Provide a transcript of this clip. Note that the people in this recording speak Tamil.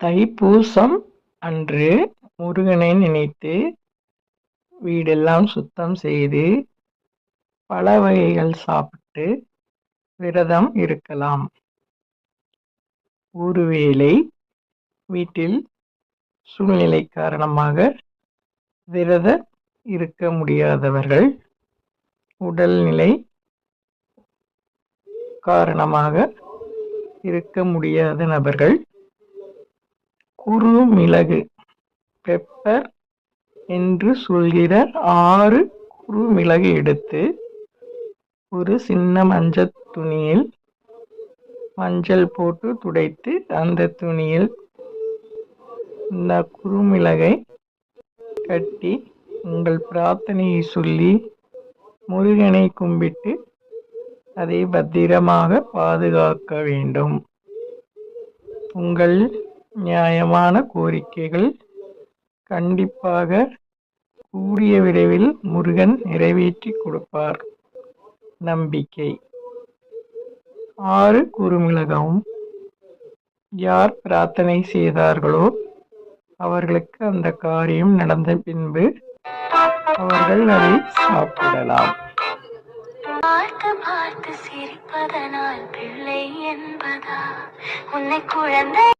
தைப்பூசம் அன்று முருகனை நினைத்து வீடெல்லாம் சுத்தம் செய்து பல வகைகள் சாப்பிட்டு விரதம் இருக்கலாம். ஒருவேளை வீட்டில் சூழ்நிலை காரணமாக விரதம் இருக்க முடியாதவர்கள், உடல்நிலை காரணமாக இருக்க முடியாத நபர்கள், குறுமிளகு பெப்பர் என்று சொல்கிற 6 குறுமிளகு எடுத்து ஒரு சின்ன மஞ்சள் துணியில் மஞ்சள் போட்டு துடைத்து அந்த துணியில் இந்த குறுமிளகை கட்டி உங்கள் பிரார்த்தனையை சொல்லி முருகனை கும்பிட்டு அதை பத்திரமாக பாதுகாக்க வேண்டும். உங்கள் நியாயமான கோரிக்கைகள் கண்டிப்பாக கூடிய விரைவில் முருகன் நிறைவேற்றி கொடுப்பார். நம்பிக்கை. 6 குறுமிளகாவும் யார் பிரார்த்தனை செய்தார்களோ அவர்களுக்கு அந்த காரியம் நடந்த பின்பு அவர்கள் அதை சாப்பிடலாம். பார்த்து பார்த்து சிரிப்பதனால் பிள்ளை என்பதா உன்னை குழந்தை